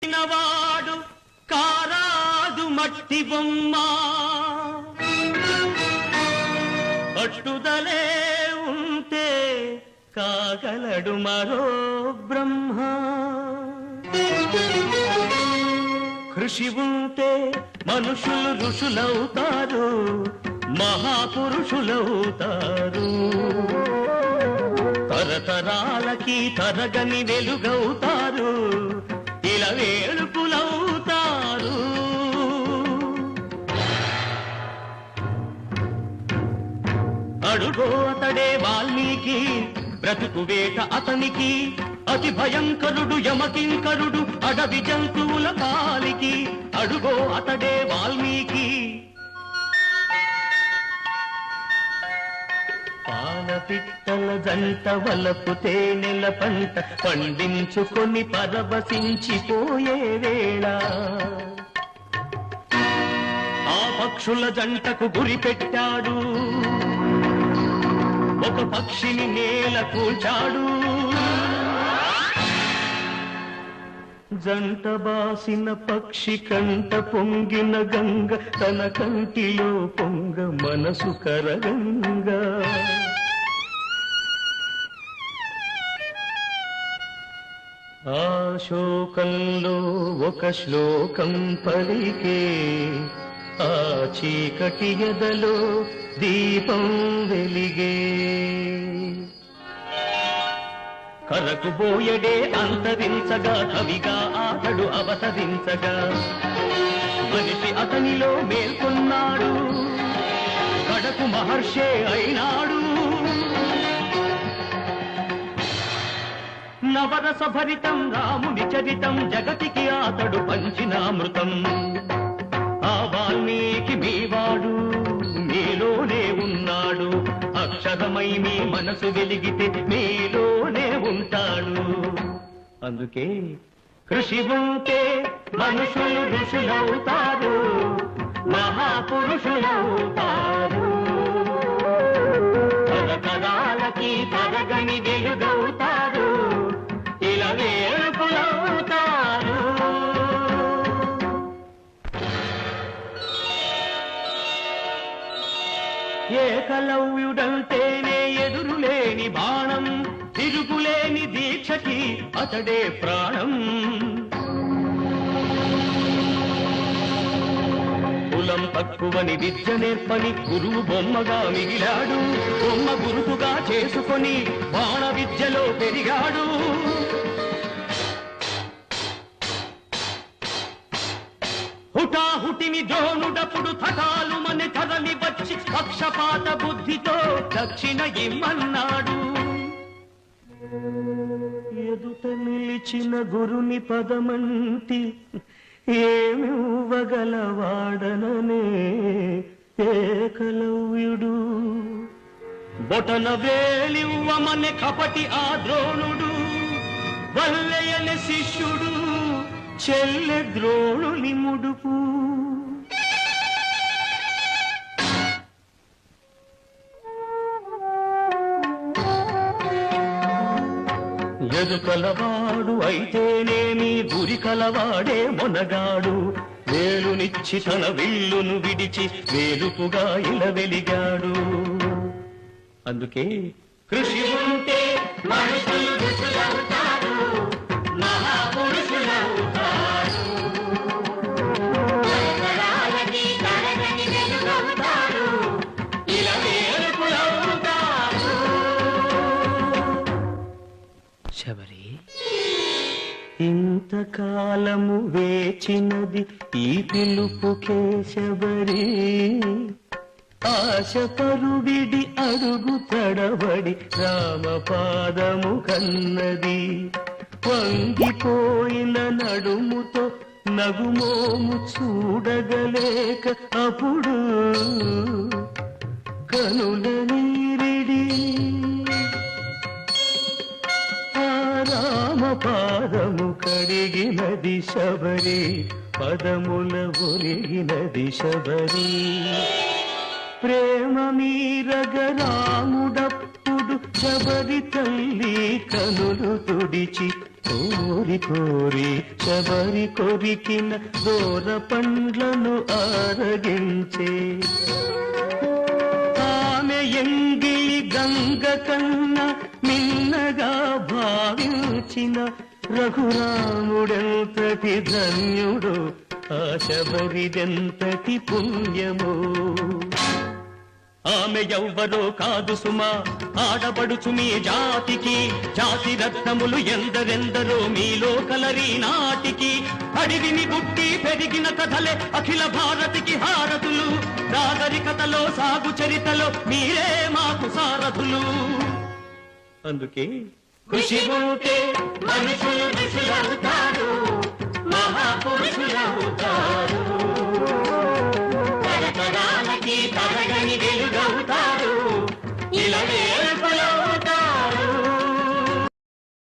వాడు కారాదు మట్టి బొమ్మ పట్టుదలే ఉంటే కాగలడు మరో బ్రహ్మ కృషి ఉంటే మనుషులు ఋషులవుతారు మహాపురుషులవుతారు తరతరాలకి తరగని వెలుగవుతారు ఇలా వేడుకులవుతారు అడుగో అతడే వాల్మీకి బ్రతుకు వేట అతనికి అతి భయంకరుడు యమకింకరుడు అడవి జంతువుల పాలికి అడుగో అతడే వాల్మీకి పాలపిట్టల జంట వలపు తేనెల పంట పండించుకొని పరవశించిపోయే వేళ ఆ పక్షుల జంటకు గురి పెట్టాడు ఒక పక్షిని నేల కూల్చాడు జంట బాసిన పక్షి కంట పొంగిన గంగ తన కంటిలో పొంగ మనసు కరగంగా ఆ శోకంలో ఒక శ్లోకం పలికే ఆ చీకటి ఎదలో దీపం వెలిగే కరకుబోయడే అంతరించగా కవిగా అతడు అవతరించగా మనిషి అతనిలో మేల్కొన్నాడు కడకు మహర్షే అయినాడు నవరస భరితం రాముని చరితం జగతికి అతడు పంచినామృతం ఆ వాల్మీకి మీవాడు మీలోనే ఉన్నాడు అక్షరమై మీ మనసు వెలిగితే మీలోనే ఉంటాడు అందుకే కృషి ఉంటే మనుషులు ఋషులవుతారు మహాపురుషులవుతారు తరతరాలకి తరగని వెలుగవుతారు ఇలా వేడుకులవుతారు ఏకలవ్యుడంటేనే ఎదురులేని బాణం తిరుగులేని దీక్షకి అతడే ప్రాణం కులం తక్కువని విద్య నేర్పని గురువు బొమ్మగా మిగిలాడు బొమ్మ గురుతుగా చేసుకొని బాణ విద్యలో పెరిగాడు హుటాహుటిని ద్రోణుడప్పుడు తటాలు మన కదలి వచ్చి పక్షపాత బుద్ధితో దక్షిణ ఇమ్మన్నాడు ఎదుట నిలిచిన గురుని పదమంటి ఏమివ్వగలవాడననే ఏకలవ్యుడు బొటన వేలివ్వమనే కపటి ఆ ద్రోణుడు వల్లయని శిష్యుడు చెల్లె ద్రోణుని ముడుపు ఎదుకలవాడు అయితేనేమి గురి కలవాడే మొనగాడు వేలునిచ్చి తన విల్లును విడిచి వేలుపుగా ఇలా వెలిగాడు అందుకే కృషి ఉంటే మనుషులు ఋషులవుతారు మహాపురుషులవుతారు ఇలా వేడుకులవుతారు శబరి ఇంతకాలము వేచినది ఈ పిలుపుకే శబరి ఆశ పరువిడి అడుగు తడబడి రామపాదము కన్నది వంగిపోయిన నడుముతో నగుమోము చూడగలేక అప్పుడు కనుల నీరిడి రామపాదము కడిగినది శబరి పదముల ఒరిగినది శబరి ప్రేమ మీరగ రాముడప్పుడు శబరి తల్లి కనులు తుడిచి కోరి కోరి శబరి కొరికిన దూర పండ్లను ఆరగించే ఆమె ఎంగిలి గంగ కన్నా మిన్నగా భావించిన రఘురాముడెంతటి ధన్యుడు ఆ శబరిదెంతటి పుణ్యము ఆమె ఎవ్వరో కాదు సుమా ఆడబడుచు మీ జాతికి జాతి రత్నములు ఎందరెందరో మీలో కలరి నాటికి అడివిని పుట్టి పెరిగిన కథలే అఖిల భారతికి హారతులు నాగరికతలో సాగు చరితలో మీరే మాకు సారథులు అందుకే కృషి ఉంటే మనుషుల